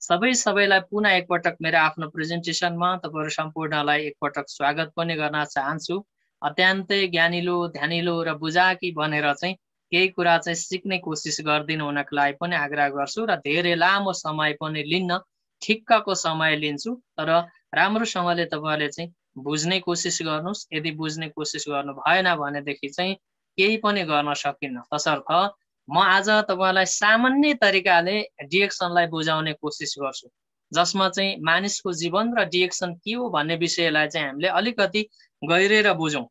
सबैलाई पुनः एकपटक मेरो आफ्नो प्रेजेन्टेसनमा तपाईहरु सम्पूर्णलाई एकपटक स्वागत पनि गर्न चाहन्छु। अत्यन्तै ज्ञानिलो ध्यानिलो र बुझाकी बनेर चाहिँ केही कुरा चाहिँ सिक्ने कोसिस गर्दिनु हुनको लागि पनि आग्रह गर्छु र धेरै लामो समय पनि लिन्न, ठिक्कको समय लिन्छु, तर राम्रोसँगले तपाईहरुले चाहिँ बुझ्ने कोसिस गर्नुस्। यदि बुझ्ने कोसिस गर्नु भएन भनेदेखि चाहिँ केही पनि गर्न सकिन्न। तसर्थ म आज तपाईलाई सामान्य तरिकाले डिएक्सनलाई बुझाउने कोसिस गर्छु, जसमा चाहिँ मानिसको जीवन र डिएक्सन के हो भन्ने विषयलाई चाहिँ हामीले अलिकति गहिरेर बुझौं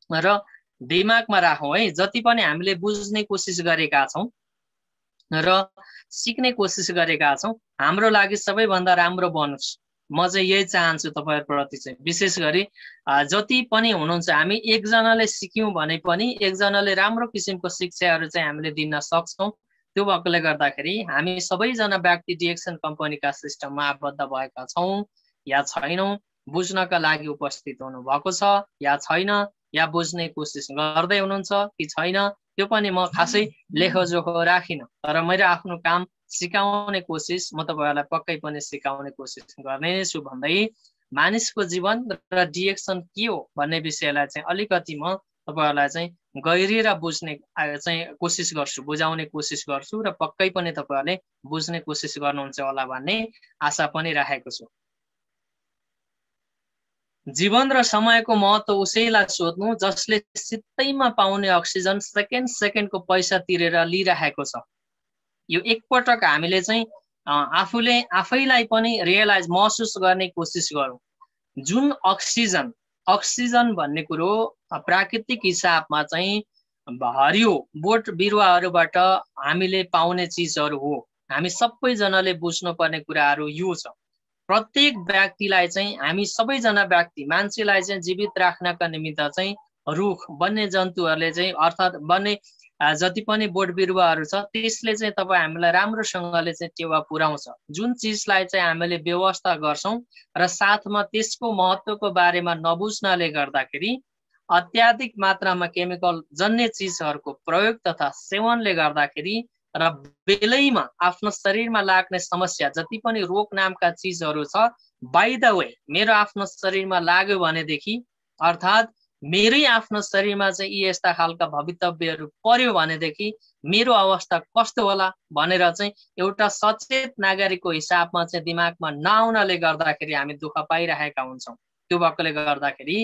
र दिमागमा राखौं है। जति पनि हामीले बुझ्ने कोसिस गरेका छौं र सिक्ने कोसिस गरेका छौं, हाम्रो लागि सबैभन्दा राम्रो बनोस्। म चाहिँ यही चाहन्छु तपाईहरुप्रति चाहिँ। विशेष गरी जति पनि हुनुहुन्छ, हामी एकजनाले सिक्यौं भने पनि एकजनाले राम्रो किसिमको शिक्षाहरू चाहिँ हामीले दिन सक्छौं। त्यो भएकोले गर्दाखेरि हामी सबैजना व्यक्ति डिएक्सन कम्पनीका सिस्टममा आबद्ध भएका छौं या छैनौं, बुझ्नका लागि उपस्थित हुनु भएको छ या छैन, या बुझ्ने कोसिस गर्दै हुनुहुन्छ कि छैन, त्यो पनि म खासै लेखोजोखो राखिन। तर मेरो आफ्नो काम सिकाउने कोसिस, म तपाईहरुलाई पक्कै पनि सिकाउने कोसिस गर्ने नै छु भन्दै मानिसको जीवन र डिएक्सन के हो भन्ने विषयलाई चाहिँ अलिकति म तपाईहरुलाई चाहिँ गहिरेर बुझ्ने चाहिँ कोसिस गर्छु, बुझाउने कोसिस गर्छु र पक्कै पनि तपाईहरुले बुझ्ने कोसिस गर्नुहुन्छ होला भन्ने आशा पनि राखेको छु। जीवन र समयको महत्व उसैलाई सोध्नु जसले सित्तैमा पाउने अक्सिजन सेकेन्डको पैसा तिरेर लिइराखेको छ। यो एकपटक हामीले चाहिँ आफैलाई पनि रियलाइज महसुस गर्ने कोसिस गरौं। जुन अक्सिजन भन्ने कुरो प्राकृतिक हिसाबमा चाहिँ हरियो बोट बिरुवाहरूबाट हामीले पाउने चीजहरू हो। हामी सबैजनाले बुझ्नुपर्ने कुराहरू यो छ। प्रत्येक व्यक्तिलाई चाहिँ, हामी सबैजना व्यक्ति मान्छेलाई चाहिँ जीवित राख्नका निमित्त चाहिँ रुख, वन्य जन्तुहरूले चाहिँ अर्थात् वन्य जति पनि बोट बिरुवाहरू छ त्यसले चाहिँ तपाईँ हामीलाई राम्रोसँगले चाहिँ टेवा पुर्याउँछ। जुन चिजलाई चाहिँ हामीले व्यवस्था गर्छौं र साथमा त्यसको महत्त्वको बारेमा नबुझ्नाले गर्दाखेरि अत्याधिक मात्रामा केमिकल जन्य चिजहरूको प्रयोग तथा सेवनले गर्दाखेरि र बेलैमा आफ्नो शरीरमा लाग्ने समस्या जति पनि रोग नामका चिजहरू छ, बाइ द वे मेरो आफ्नो शरीरमा लाग्यो भनेदेखि अर्थात् मेरै आफ्नो शरीरमा चाहिँ यी यस्ता खालका भवितव्यहरू पर्यो भनेदेखि मेरो अवस्था कस्तो होला भनेर चाहिँ एउटा सचेत नागरिकको हिसाबमा चाहिँ दिमागमा नआउनाले गर्दाखेरि हामी दुःख पाइरहेका हुन्छौं। त्यो भएकोले गर्दाखेरि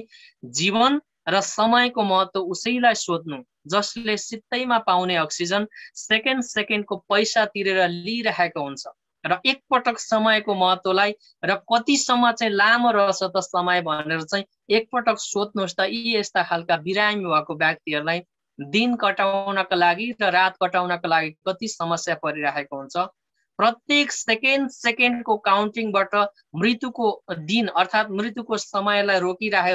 जीवन र समयको महत्व उसैलाई सोध्नु जसले सित्तैमा पाउने अक्सिजन सेकेन्डको पैसा तिरेर लिइरहेको हुन्छ। र एकपटक समयको महत्वलाई र कतिसम्म चाहिँ लामो रहेछ त समय भनेर चाहिँ एकपटक सोध्नुहोस् त। यी यस्ता खालका बिरामी भएको व्यक्तिहरूलाई दिन कटाउनका लागि र रात कटाउनका लागि कति समस्या परिरहेको हुन्छ। प्रत्येक सेकेन्डको काउन्टिङबाट मृत्युको दिन अर्थात् मृत्युको समयलाई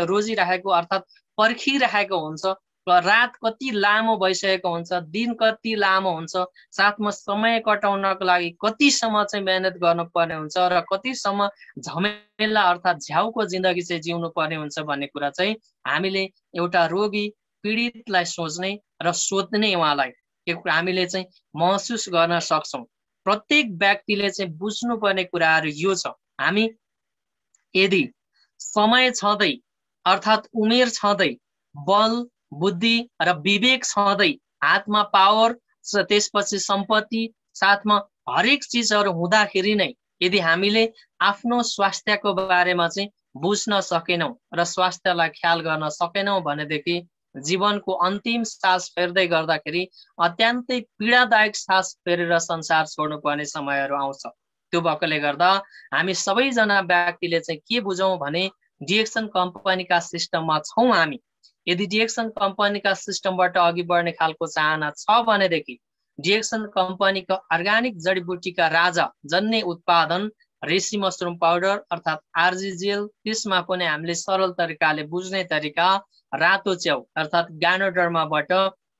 रोजिरहेको अर्थात् पर्खिरहेको हुन्छ। रात कति लामो भइसकेको हुन्छ, दिन कति लामो हुन्छ, साथमा समय कटाउनको लागि कतिसम्म चाहिँ मेहनत गर्नुपर्ने हुन्छ र कतिसम्म झमेला अर्थात् झ्याउको जिन्दगी चाहिँ जिउनु पर्ने हुन्छ भन्ने कुरा चाहिँ हामीले एउटा रोगी पीडितलाई सोच्ने र सोध्ने उहाँलाई हामीले चाहिँ महसुस गर्न सक्छौं। प्रत्येक व्यक्तिले चाहिँ बुझ्नुपर्ने कुराहरू यो छ। हामी यदि समय छँदै अर्थात् उमेर छँदै बल बुद्धि र विवेक छँदै हातमा पावर त्यसपछि सम्पत्ति साथमा हरेक चिजहरू हुँदाखेरि नै यदि हामीले आफ्नो स्वास्थ्यको बारेमा चाहिँ बुझ्न सकेनौं र स्वास्थ्यलाई ख्याल गर्न सकेनौं भनेदेखि जीवनको अन्तिम सास फेर्दै गर्दाखेरि अत्यन्तै पीडादायक सास फेरेर संसार छोड्नुपर्ने समयहरू आउँछ। त्यो भएकोले गर्दा हामी सबैजना व्यक्तिले चाहिँ के बुझौं भने डिएक्सन कम्पनीका सिस्टममा छौं हामी। यदि डिएक्सन कम्पनीका सिस्टमबाट अघि बढ्ने खालको चाहना छ भनेदेखि डिएक्सन कम्पनीको अर्ग्यानिक जडीबुटीका राजा जन्य उत्पादन रेसी मसरुम पाउडर अर्थात् आरजीजेल, त्यसमा पनि हामीले सरल तरिकाले बुझ्ने तरिका रातो च्याउ अर्थात् गानोडर्माबाट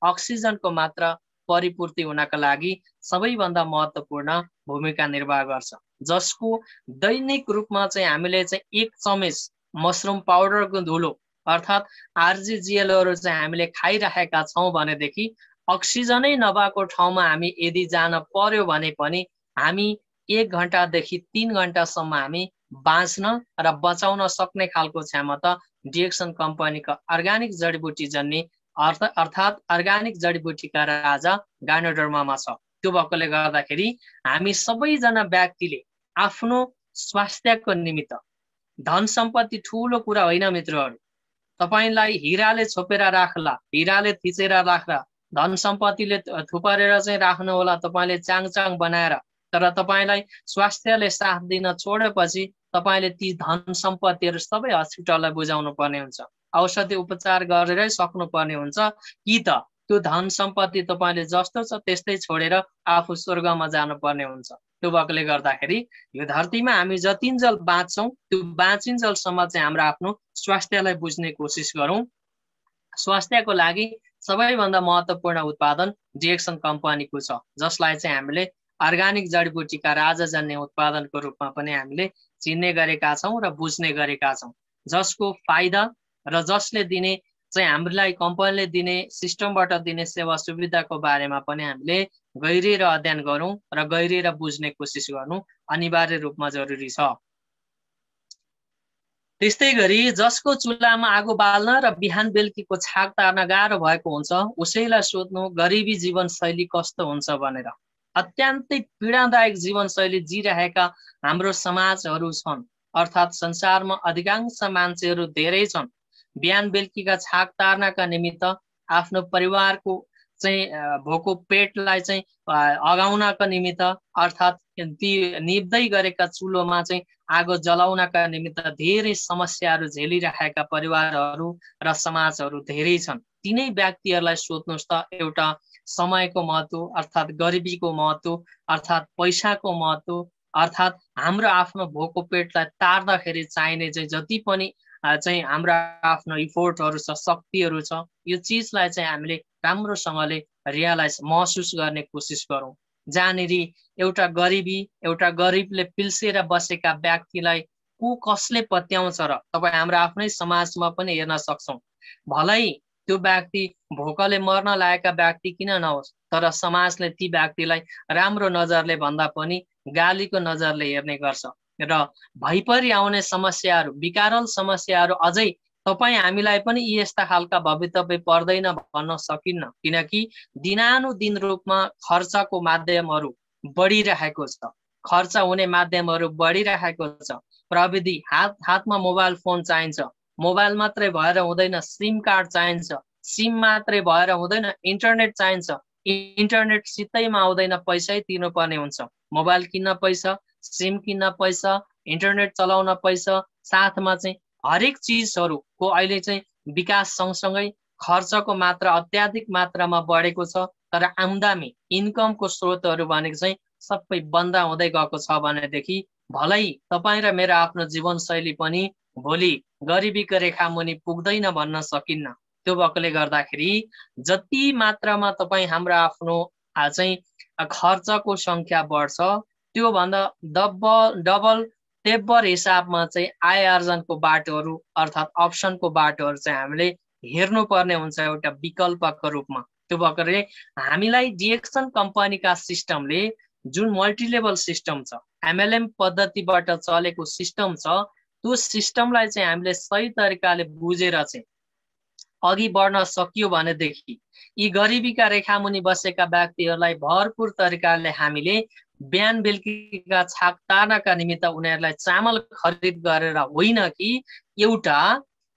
अक्सिजनको मात्रा परिपूर्ति हुनका लागि सबैभन्दा महत्त्वपूर्ण भूमिका निर्वाह गर्छ। जसको दैनिक रूपमा चाहिँ हामीले चाहिँ 1 चम्मच मसरुम पाउडरको धुलो अर्थात् आरजीजेलहरू चाहिँ हामीले खाइरहेका छौं भनेदेखि अक्सिजनै नभएको ठाउँमा हामी यदि जान पर्यो भने पनि हामी 1 घण्टादेखि 3 घण्टासम्म हामी बाँच्न र बचाउन सक्ने खालको क्षमता डिएक्सन कम्पनीका अर्ग्यानिक जडीबुटी जन्य अर्थात् अर्ग्यानिक जडीबुटीका राजा गाइनोडर्मामा छ। त्यो भएकोले गर्दाखेरि हामी सबैजना व्यक्तिले आफ्नो स्वास्थ्यको निमित्त, धन सम्पत्ति ठुलो कुरा होइन मित्रहरू। तपाईलाई हिराले छोपेर राख्ला, हिराले थिचेर राख्ला, धन सम्पत्तिले थुपारेर चाहिँ राख्नु होला तपाईले चाङ बनाएर, तर तपाईलाई स्वास्थ्यले साथ दिन छोडेपछि तपाईले ती धन सम्पत्तिहरू सबै हस्पिटललाई बुझाउनु पर्ने हुन्छ, औषधि उपचार गरेरै सक्नु पर्ने हुन्छ कि त त्यो धन सम्पत्ति तपाईले जस्तो छ त्यस्तै छोडेर आफू स्वर्गमा जानुपर्ने हुन्छ। त्यो भएकोले गर्दाखेरि यो धरतीमा हामी जतिन्जेल बाँच्छौँ त्यो बाँचिन्जेलसम्म चाहिँ हाम्रो आफ्नो स्वास्थ्यलाई बुझ्ने कोसिस गरौँ। स्वास्थ्यको लागि सबैभन्दा महत्त्वपूर्ण उत्पादन डिएक्सन कम्पनीको छ, जसलाई चाहिँ हामीले अर्ग्यानिक जडीबुटीका राजा जन्य उत्पादनको रूपमा पनि हामीले चिन्ने गरेका छौँ र बुझ्ने गरेका छौँ, जसको फाइदा र जसले दिने चाहिँ हामीलाई कम्पनीले दिने सिस्टमबाट दिने सेवा सुविधाको बारेमा पनि हामीले गहिरिएर अध्ययन गरौँ र गहिरिएर बुझ्ने कोसिस गर्नु अनिवार्य रूपमा जरुरी छ। त्यस्तै गरी जसको चुल्हामा आगो बाल्न र बिहान बेलुकीको छाक तार्न गाह्रो भएको हुन्छ उसैलाई सोध्नु गरिबी जीवनशैली कस्तो हुन्छ भनेर। अत्यन्तै पीडादायक जीवनशैली जिरहेका हाम्रो समाजहरू छन्, अर्थात् संसारमा अधिकांश मान्छेहरू धेरै छन्। बिहान बेलुकीका छाक तार्नका निमित्त आफ्नो परिवारको चाहिँ भोको पेटलाई चाहिँ अगाउनका निमित्त, अर्थात् ती निप्दै गरेका चुलोमा चाहिँ आगो जलाउनका निमित्त धेरै समस्याहरू झेलिरहेका परिवारहरू र समाजहरू धेरै छन्। तिनै व्यक्तिहरूलाई सोध्नुहोस् त एउटा समयको महत्त्व, अर्थात् गरिबीको महत्त्व, अर्थात् पैसाको महत्त्व, अर्थात् हाम्रो आफ्नो भोको पेटलाई तार्दाखेरि चाहिने चाहिँ जति पनि चाहिँ हाम्रो आफ्नो इफोर्टहरू छ, शक्तिहरू छ, यो चिजलाई चाहिँ हामीले राम्रोसँगले रियलाइज महसुस गर्ने कोसिस गरौँ। जहाँनिर एउटा गरिबले पिल्सेर बसेका व्यक्तिलाई कसले पत्याउँछ र तपाईँ हाम्रो आफ्नै समाजमा पनि हेर्न सक्छौँ। भलै त्यो व्यक्ति भोकले मर्न लागेका व्यक्ति किन नहोस्, तर समाजले ती व्यक्तिलाई राम्रो नजरले भन्दा पनि गालीको नजरले हेर्ने गर्छ र भइपरि आउने समस्याहरू, विकारल समस्याहरू अझै तपाईँ हामीलाई पनि यस्ता खालका भवितव्य पर्दैन भन्न सकिन्न, किनकि दिनानुदिन रूपमा खर्चको माध्यमहरू बढिरहेको छ, खर्च हुने माध्यमहरू बढिरहेको छ। प्रविधि हातमा मोबाइल फोन चाहिन्छ, मोबाइल मात्रै भएर हुँदैन, सिम कार्ड चाहिन्छ, सिम मात्रै भएर हुँदैन, इन्टरनेट चाहिन्छ, इन्टरनेट सित्तैमा आउँदैन, पैसै तिर्नुपर्ने हुन्छ। मोबाइल किन्न पैसा, सिम किन्न पैसा, इन्टरनेट चलाउन पैसा, साथमा चाहिँ हरेक चिजहरूको अहिले चाहिँ विकास सँगसँगै खर्चको मात्रा अत्याधिक मात्रामा बढेको छ, तर आम्दानी इन्कमको स्रोतहरू भनेको चाहिँ सबै बन्द हुँदै गएको छ भनेदेखि भलै तपाईँ र मेरो आफ्नो जीवनशैली पनि भोलि गरिबीको रेखा मुनि पुग्दैन भन्न सकिन्न। त्यो भएकोले गर्दाखेरि जति मात्रामा तपाईँ हाम्रो आफ्नो चाहिँ खर्चको सङ्ख्या बढ्छ त्योभन्दा डबल तेब्बर हिसाबमा चाहिँ आय आर्जनको बाटोहरू अर्थात् अप्सनको बाटोहरू चाहिँ हामीले हेर्नुपर्ने हुन्छ एउटा विकल्पको रूपमा। त्यो भएकोले हामीलाई डिएक्सन कम्पनीका सिस्टमले जुन मल्टिलेभल सिस्टम छ, एमएलएम पद्धतिबाट चलेको सिस्टम छ, त्यो सिस्टमलाई चाहिँ हामीले सही तरिकाले बुझेर चाहिँ अघि बढ्न सकियो भनेदेखि यी गरिबीका रेखामुनि बसेका व्यक्तिहरूलाई भरपूर तरिकाले हामीले बिहान बेलुकीका छाक तार्नका निमित्त उनीहरूलाई चामल खरिद गरेर होइन कि एउटा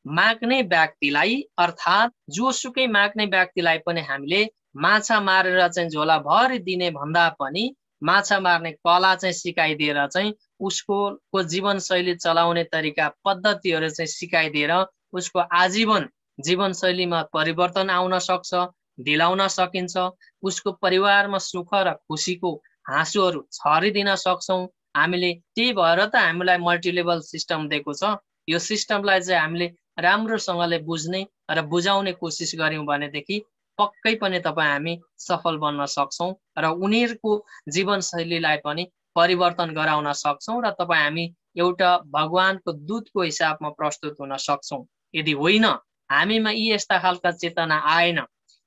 माग्ने व्यक्तिलाई अर्थात् जोसुकै माग्ने व्यक्तिलाई पनि हामीले माछा मारेर चाहिँ झोला भरि दिने भन्दा पनि माछा मार्ने कला चाहिँ सिकाइदिएर चाहिँ उसको जीवनशैली चलाउने तरिका पद्धतिहरू चाहिँ सिकाइदिएर उसको आजीवन जीवनशैलीमा परिवर्तन आउन सक्छ, दिलाउन सकिन्छ। उसको परिवारमा सुख र खुसीको हाँसोहरू छरिदिन सक्छौँ हामीले। त्यही भएर त हामीलाई मल्टिलेभल सिस्टम दिएको छ। यो सिस्टमलाई चाहिँ हामीले राम्रोसँगले बुझ्ने र बुझाउने कोसिस गर्यौँ भनेदेखि पक्कै पनि तपाईँ हामी सफल बन्न सक्छौँ र उनीहरूको जीवनशैलीलाई पनि परिवर्तन गराउन सक्छौँ र तपाईँ हामी एउटा भगवानको दूतको हिसाबमा प्रस्तुत हुन सक्छौँ। यदि होइन हामीमा यी यस्ता खालका चेतना आएन,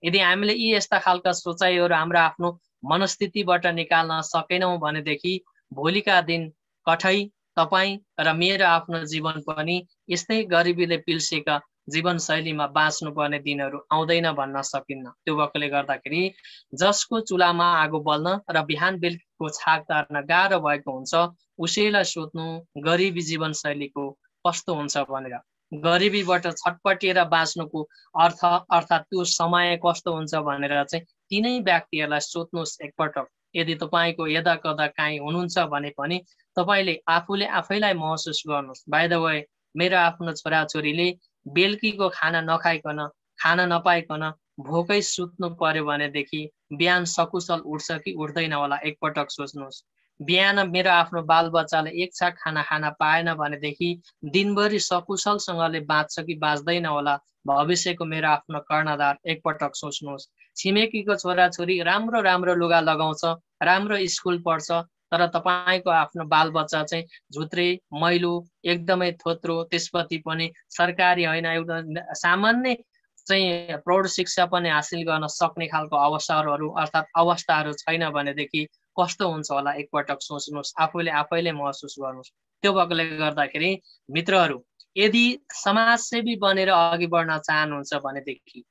यदि हामीले यी यस्ता खालका सोचाइहरू हाम्रो आफ्नो मनस्थितिबाट निकाल्न सकेनौँ भनेदेखि भोलिका दिन कठै तपाईँ र मेरो आफ्नो जीवन पनि यस्तै गरिबीले पिल्सेका जीवनशैलीमा बाँच्नुपर्ने दिनहरू आउँदैन भन्न सकिन्न। त्यो भएकोले गर्दाखेरि जसको चुलामा आगो बल्न र बिहान बेलुकीको छाक तार्न गाह्रो भएको हुन्छ उसैलाई सोध्नु गरिबी जीवनशैलीको कस्तो हुन्छ भनेर। गरिबीबाट छटपटिएर बाँच्नुको अर्थात् त्यो समय कस्तो हुन्छ भनेर चाहिँ तिनै व्यक्तिहरूलाई सोध्नुहोस् एकपटक। यदि तपाईँको यदा कदा काहीँ हुनुहुन्छ भने पनि तपाईँले आफूले आफैलाई महसुस गर्नुहोस्। बाइ द वे, मेरो आफ्नो छोराछोरीले बेलुकीको खाना नखाइकन, खाना नपाइकन भोकै सुत्नु पर्यो भनेदेखि बिहान सकुशल उठ्छ कि उठ्दैन होला एकपटक सोच्नुहोस्। बिहान मेरो आफ्नो बालबच्चाले एक छाक खाना खान पाएन भनेदेखि दिनभरि सकुशलसँगले बाँच्छ कि बाँच्दैन होला भविष्यको मेरो आफ्नो कर्णधार एकपटक सोच्नुहोस्। छिमेकीको छोराछोरी राम्रो राम्रो लुगा लगाउँछ, राम्रो स्कुल पढ्छ, तर तपाईँको आफ्नो बालबच्चा चाहिँ झुत्रे, मैलो, एकदमै थोत्रो, त्यसपछि पनि सरकारी होइन एउटा सामान्य चाहिँ प्रौढ शिक्षा पनि हासिल गर्न सक्ने खालको अवसरहरू अर्थात् अवस्थाहरू छैन भनेदेखि कस्तो हुन्छ होला एकपटक सोच्नुहोस्। आफूले आफैले महसुस गर्नुहोस्। त्यो भएकोले गर्दाखेरि मित्रहरू, यदि समाजसेवी बनेर अघि बढ्न चाहनुहुन्छ भनेदेखि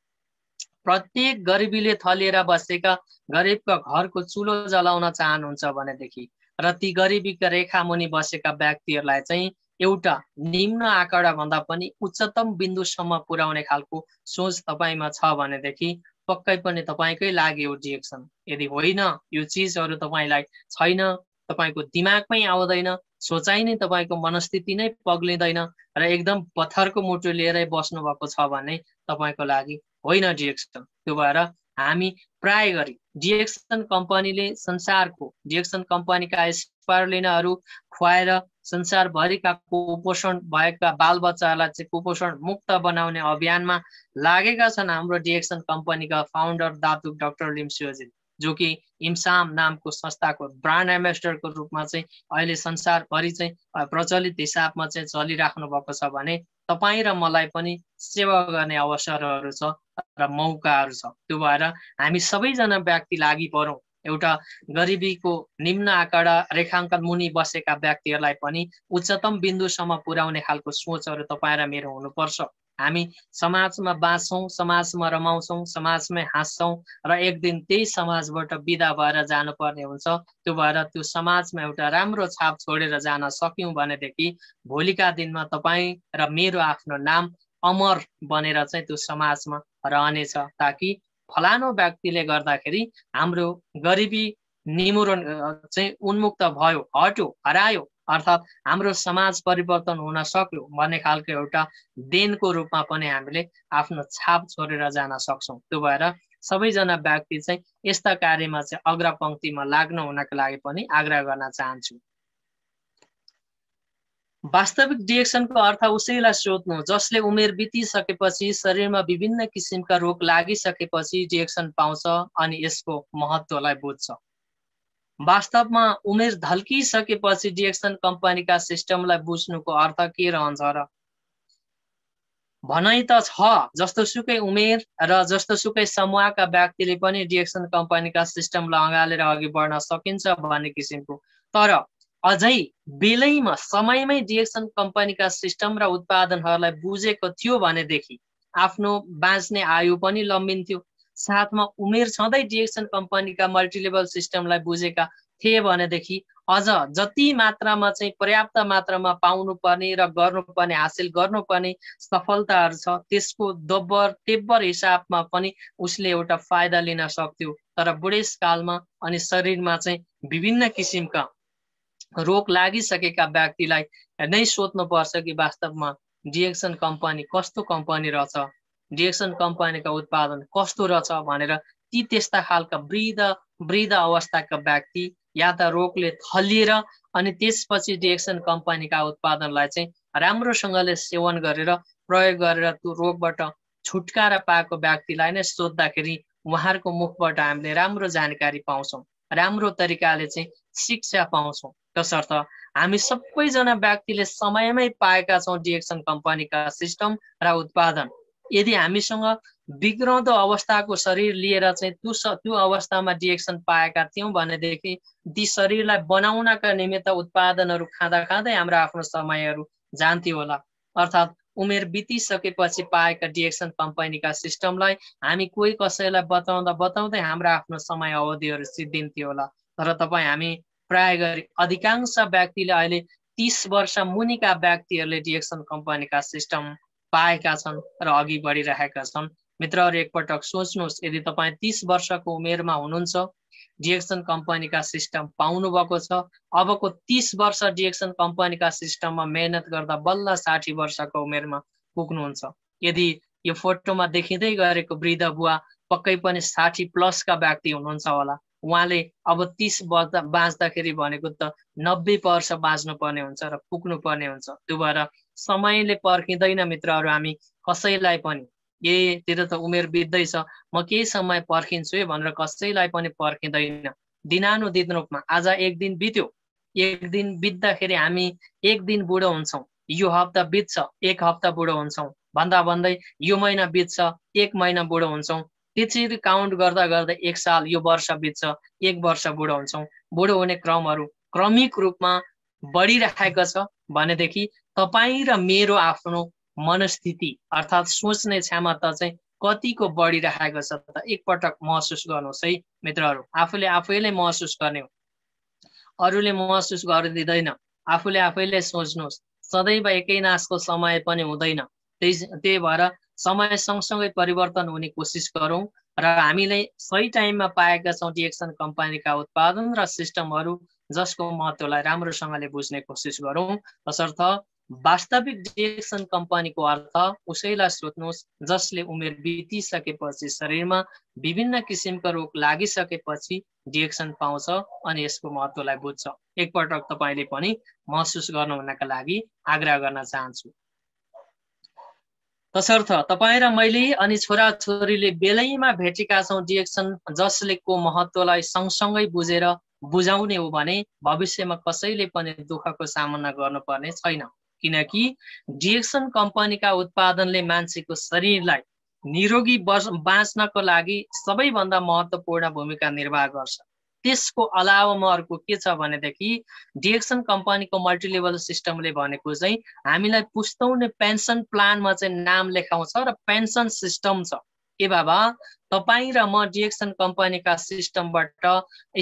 प्रत्येक गरिबीले थलिएर बसेका गरिबका घरको चुलो जलाउन चाहनुहुन्छ भनेदेखि र ती गरिबीका रेखा मुनि बसेका व्यक्तिहरूलाई चाहिँ एउटा निम्न आँकडा भन्दा पनि उच्चतम बिन्दुसम्म पुर्याउने खालको सोच तपाईँमा छ भनेदेखि पक्कै पनि तपाईँकै लागि हो डिएक्सन। यदि होइन, यो चिजहरू तपाईँलाई छैन, तपाईँको दिमागमै आउँदैन, सोचाइ नै तपाईँको मनस्थिति नै पग्लिँदैन र एकदम पत्थरको मुटु लिएरै बस्नु भएको छ भने तपाईँको लागि होइन डिएक्सन। त्यो भएर हामी प्राय गरी डिएक्सन कम्पनीले संसारको डिएक्सन कम्पनीका स्पारुलिनाहरू खुवाएर संसारभरिका कुपोषण भएका बालबच्चाहरूलाई चाहिँ कुपोषण मुक्त बनाउने अभियानमा लागेका छन् हाम्रो डिएक्सन कम्पनीका फाउन्डर दातुक डाक्टर लिम्सियोजी, जो कि इम्साम नामको संस्थाको ब्रान्ड एम्बेसडरको रूपमा चाहिँ अहिले संसारभरि चाहिँ प्रचलित हिसाबमा चाहिँ चलिराख्नु भएको छ भने तपाईँ र मलाई पनि सेवा गर्ने अवसरहरू छ र मौकाहरू छ। त्यो भएर हामी सबैजना व्यक्ति लागि परौँ। एउटा गरिबीको निम्न आँकडा रेखाङ्कन मुनि बसेका व्यक्तिहरूलाई पनि उच्चतम बिन्दुसम्म पुर्याउने खालको सोचहरू तपाईँ र मेरो हुनुपर्छ। हामी समाजमा बाँच्छौँ, समाजमा रमाउँछौँ, समाजमै हाँस्छौँ र एक दिन त्यही समाजबाट बिदा भएर जानुपर्ने हुन्छ। त्यो भएर त्यो समाजमा एउटा राम्रो छाप छोडेर जान सक्यौँ भनेदेखि भोलिका दिनमा तपाईँ र मेरो आफ्नो नाम अमर बनेर चाहिँ त्यो समाजमा रहनेछ, ताकि फलानु व्यक्तिले गर्दाखेरि हाम्रो गरिबी निमुरण चाहिँ उन्मुक्त भयो, हट्यो, हरायो, अर्थात् हाम्रो समाज परिवर्तन हुन सक्यो भन्ने खालको एउटा देनको रूपमा पनि हामीले आफ्नो छाप छोडेर जान सक्छौँ। त्यो भएर सबैजना व्यक्ति चाहिँ यस्ता कार्यमा चाहिँ अग्रपङ्क्तिमा लाग्न हुनका लागि पनि आग्रह गर्न चाहन्छु। वास्तविक डिएक्सनको अर्थ उसैलाई सोध्नु जसले उमेर बितिसकेपछि शरीरमा विभिन्न किसिमका रोग लागिसकेपछि डिएक्सन पाउँछ अनि यसको महत्त्वलाई बुझ्छ। वास्तवमा उमेर ढल्किसकेपछि डिएक्सन कम्पनीका सिस्टमलाई बुझ्नुको अर्थ के रहन्छ र? भनाइ त छ जस्तोसुकै उमेर र जस्तोसुकै समूहका व्यक्तिले पनि डिएक्सन कम्पनीका सिस्टमलाई अँगालेर अघि बढ्न सकिन्छ भन्ने किसिमको, तर अझै बेलैमा समयमै डिएक्सन कम्पनीका सिस्टम र उत्पादनहरूलाई बुझेको थियो भनेदेखि आफ्नो बाँच्ने आयु पनि लम्बिन्थ्यो। साथमा उमेर छँदै डिएक्सन कम्पनीका मल्टिलेभल सिस्टमलाई बुझेका थिए भनेदेखि अझ जति मात्रामा चाहिँ पर्याप्त मात्रामा पाउनुपर्ने र गर्नुपर्ने हासिल गर्नुपर्ने सफलताहरू छ त्यसको दोब्बर तेब्बर हिसाबमा पनि उसले एउटा फाइदा लिन सक्थ्यो। तर बुढेसकालमा अनि शरीरमा चाहिँ विभिन्न किसिमका रोग लागिसकेका व्यक्तिलाई नै सोध्नुपर्छ कि वास्तवमा डिएक्सन कम्पनी कस्तो कम्पनी रहेछ, डिएक्सन कम्पनीका उत्पादन कस्तो रहेछ भनेर ती त्यस्ता खालका वृद्ध अवस्थाका व्यक्ति या त रोगले थलिएर अनि त्यसपछि डिएक्सन कम्पनीका उत्पादनलाई चाहिँ राम्रोसँगले सेवन गरेर प्रयोग गरेर त्यो रोगबाट छुटकारा पाएको व्यक्तिलाई नै सोद्धाखेरि उहाँहरूको मुखबाट हामीले राम्रो जानकारी पाउँछौँ, राम्रो तरिकाले चाहिँ शिक्षा पाउँछौँ। तसर्थ हामी सबैजना व्यक्तिले समयमै पाएका छौँ डिएक्सन कम्पनीका सिस्टम र उत्पादन। यदि हामीसँग बिग्रँदो अवस्थाको शरीर लिएर चाहिँ त्यो अवस्थामा डिएक्सन पाएका थियौँ भनेदेखि ती शरीरलाई बनाउनका निमित्त उत्पादनहरू खाँदा खाँदै हाम्रो आफ्नो समयहरू जान्थ्यो होला। अर्थात् उमेर बितिसकेपछि पाएका डिएक्सन कम्पनीका सिस्टमलाई हामी कोही कसैलाई बताउँदा बताउँदै हाम्रो आफ्नो समय अवधिहरू सिद्धिन्थ्यो होला। तर तपाईँ हामी प्राय गरी अधिकांश व्यक्तिले अहिले 30 वर्ष मुनिका व्यक्तिहरूले डिएक्सन कम्पनीका सिस्टम पाएका छन् र अघि बढिरहेका छन्। मित्रहरू, एकपटक सोच्नुहोस्, यदि तपाईँ 30 वर्षको उमेरमा हुनुहुन्छ, डिएक्सन कम्पनीका सिस्टम पाउनु भएको छ, अबको 30 वर्ष डिएक्सन कम्पनीका सिस्टममा मेहनत गर्दा बल्ल 60 वर्षको उमेरमा पुग्नुहुन्छ। यदि यो फोटोमा देखिँदै गरेको वृद्ध बुवा पक्कै पनि 60 प्लसका व्यक्ति हुनुहुन्छ होला। उहाँले अब 30 वर्ष बाँच्दाखेरि भनेको त 90 वर्ष बाँच्नु पर्ने हुन्छ र पुग्नु पर्ने हुन्छ। त्यो भएर समयले पर्खिँदैन मित्रहरू। हामी कसैलाई पनि तेरो त उमेर बित्दैछ, म केही समय पर्खिन्छु है भनेर कसैलाई पनि पर्खिँदैन। दिनानुदिन रूपमा आज एक दिन बित्यो, एक दिन बित्दाखेरि हामी एक दिन बुढो हुन्छौँ, यो हप्ता बित्छ एक हप्ता बुढो हुन्छौँ, भन्दा भन्दै यो महिना बित्छ एक महिना बुढो हुन्छौँ, त्यसरी काउन्ट गर्दा गर्दै एक साल, यो वर्ष बित्छ एक वर्ष बुढो हुन्छौँ। बुढो हुने क्रमहरू क्रमिक रूपमा बढिरहेको छ भनेदेखि तपाईँ र मेरो आफ्नो मनस्थिति अर्थात् सोच्ने क्षमता चाहिँ कतिको बढिरहेको छ त एकपटक महसुस गर्नुहोस् है मित्रहरू। आफूले आफैले महसुस गर्ने हो, अरूले महसुस गरिदिँदैन। आफूले आफैले सोच्नुहोस्, सदैव एकै नासको समय पनि हुँदैन। त्यही भएर समय सँगसँगै परिवर्तन हुने कोसिस गरौँ र हामीले सही टाइममा पाएका छौँ डिएक्सन कम्पनीका उत्पादन र सिस्टमहरू, जसको महत्त्वलाई राम्रोसँगले बुझ्ने कोसिस गरौँ। तसर्थ वास्तविक डिएक्सन कम्पनीको अर्थ उसैलाई सोध्नुहोस् जसले उमेर बितिसकेपछि शरीरमा विभिन्न किसिमका रोग लागिसकेपछि डिएक्सन पाउँछ अनि यसको महत्त्वलाई बुझ्छ। एकपटक तपाईँले पनि महसुस गर्नुहुनका लागि आग्रह गर्न चाहन्छु। तसर्थ तपाईँ र मैले अनि छोराछोरीले बेलैमा भेटेका छौँ डिएक्सन, जसले को महत्त्वलाई सँगसँगै बुझेर बुझाउने हो भने भविष्यमा कसैले पनि दुःखको सामना गर्नुपर्ने छैन। किनकि डिएक्सन कम्पनीका उत्पादनले मान्छेको शरीरलाई निरोगी बाँच्नको लागि सबैभन्दा महत्त्वपूर्ण भूमिका निर्वाह गर्छ। त्यसको अलावा अर्को के छ भनेदेखि डिएक्सन कम्पनीको मल्टिलेभल सिस्टमले भनेको चाहिँ हामीलाई पुस्ताउने पेन्सन प्लानमा चाहिँ नाम लेखाउँछ र पेन्सन सिस्टम छ। ए बाबा, तपाईँ र म डिएक्सन कम्पनीका सिस्टमबाट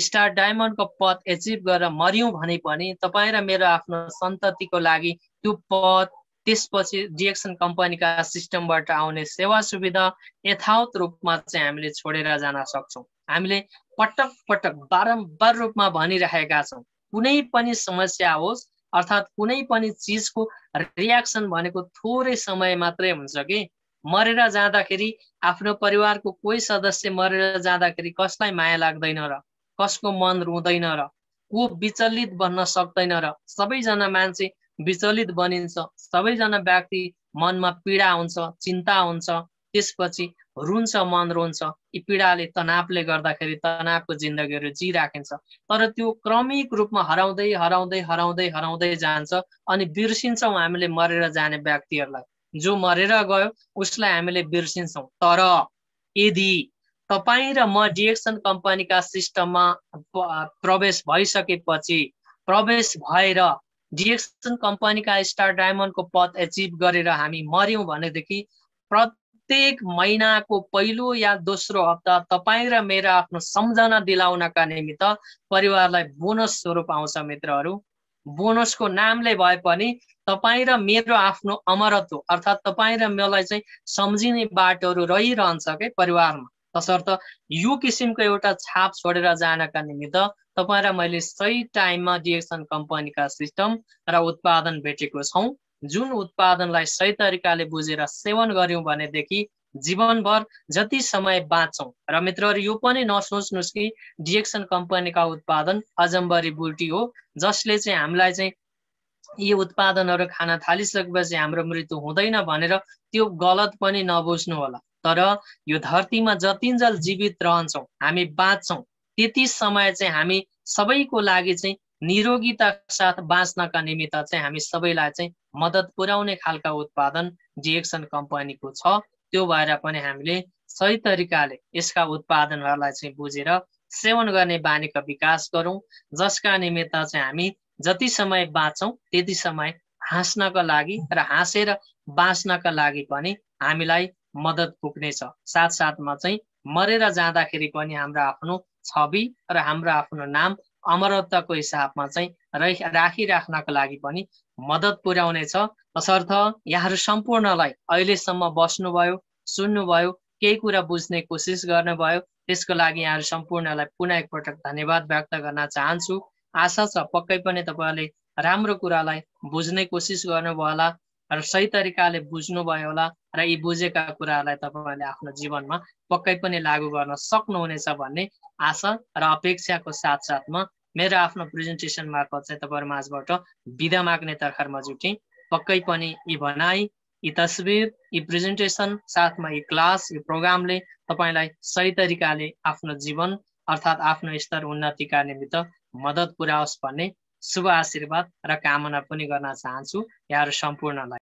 स्टार डायमन्डको पद एचिभ गरेर मर्यौँ भने पनि तपाईँ र मेरो आफ्नो सन्ततिको लागि त्यो पद, त्यसपछि डिएक्सन कम्पनीका सिस्टमबाट आउने सेवा सुविधा यथावत रूपमा चाहिँ हामीले छोडेर जान सक्छौँ। हामीले पटक पटक बारम्बार रूपमा भनिरहेका छौँ, कुनै पनि समस्या होस् अर्थात् कुनै पनि चिजको रियाक्सन भनेको थोरै समय मात्रै हुन्छ कि। मरेर जाँदाखेरि आफ्नो परिवारको कोही सदस्य मरेर जाँदाखेरि कसलाई माया लाग्दैन र, कसको मन रुँदैन र, को विचलित बन्न सक्दैन र। सबैजना मान्छे विचलित बनिन्छ, सबैजना व्यक्ति मनमा पीडा हुन्छ, चिन्ता हुन्छ, त्यसपछि रुन्छ, मन रुन्छ। यी पीडाले, तनावले गर्दाखेरि तनावको जिन्दगीहरू जिराखिन्छ। तर त्यो क्रमिक रूपमा हराउँदै हराउँदै हराउँदै हराउँदै जान्छ अनि बिर्सिन्छौँ हामीले मरेर जाने व्यक्तिहरूलाई। जो मरेर गयो उसलाई हामीले बिर्सिन्छौँ। तर यदि तपाईँ र म डिएक्सन कम्पनीका सिस्टममा प्रवेश भइसकेपछि, प्रवेश भएर डिएक्सन कम्पनीका स्टार डायमन्डको पद एचिभ गरेर हामी मर्यौँ भनेदेखि प्रत्येक महिनाको पहिलो या दोस्रो हप्ता तपाईँ र मेरो आफ्नो सम्झना दिलाउनका निमित्त परिवारलाई बोनस स्वरूप आउँछ मित्रहरू। बोनसको नामले भए पनि तपाईँ र मेरो आफ्नो अमरत्व अर्थात् तपाईँ र मलाई चाहिँ सम्झिने बाटोहरू रहिरहन्छ के परिवारमा। तसर्थ यो किसिमको एउटा छाप छोडेर जानका निमित्त तपाईँ र मैले सही टाइममा डिएक्सन कम्पनीका सिस्टम र उत्पादन भेटेको छौँ, जुन उत्पादनलाई सही तरिकाले बुझेर सेवन गर्यौँ भनेदेखि जीवनभर जति समय बाँच्छौँ। र मित्रहरू, यो पनि नसोच्नुहोस् कि डिएक्सन कम्पनीका उत्पादन अजम्बरी बुल्टी हो, जसले चाहिँ हामीलाई चाहिँ यी उत्पादनहरू खान थालिसकेपछि हाम्रो मृत्यु हुँदैन भनेर त्यो गलत पनि नबुझ्नु होला। तर यो धरतीमा जतिन्जेल जीवित रहन्छौँ, हामी बाँच्छौँ, त्यति समय चाहिँ हामी सबैको लागि चाहिँ निरोगिता साथ बाँच्नका निमित्त चाहिँ हामी सबैलाई चाहिँ मद्दत पुर्याउने खालका उत्पादन डिएक्सन कम्पनीको छ। त्यो भएर पनि हामीले सही तरिकाले यसका उत्पादनहरूलाई चाहिँ बुझेर सेवन गर्ने बानीको विकास गरौँ, जसका निमित्त चाहिँ हामी जति समय बाँच्छौँ त्यति समय हाँस्नका लागि र हाँसेर बाँच्नका लागि पनि हामीलाई मद्दत पुग्नेछ। साथसाथमा चाहिँ मरेर जाँदाखेरि पनि हाम्रो आफ्नो छवि र हाम्रो आफ्नो नाम अमरत्वको हिसाबमा चाहिँ राखिराख्नका लागि पनि मद्दत पुर्याउनेछ। तसर्थ यहाँहरू सम्पूर्णलाई अहिलेसम्म बस्नुभयो, सुन्नुभयो, केही कुरा बुझ्ने कोसिस गर्नुभयो, त्यसको लागि यहाँहरू सम्पूर्णलाई पुनः एकपटक धन्यवाद व्यक्त गर्न चाहन्छु। आशा छ पक्कै पनि तपाईँहरूले राम्रो कुरालाई बुझ्ने कोसिस गर्नुभयो होला र सही तरिकाले बुझ्नुभयो होला र यी बुझेका कुराहरूलाई तपाईँहरूले आफ्नो जीवनमा पक्कै पनि लागू गर्न सक्नुहुनेछ भन्ने आशा र अपेक्षाको साथसाथमा मेरो आफ्नो प्रेजेन्टेसन मार्फत चाहिँ तपाईँहरू माझबाट बिदा माग्ने तर्खरमा जुटेँ। पक्कै पनि यी भनाइ, यी तस्बिर, यी प्रेजेन्टेसन, साथमा यी क्लास, यी प्रोग्रामले तपाईँलाई सही तरिकाले आफ्नो जीवन अर्थात् आफ्नो स्तर उन्नतिका निमित्त मद्दत पुर्याओस् भन्ने शुभ आशीर्वाद र कामना पनि गर्न चाहन्छु यहाँहरू सम्पूर्णलाई।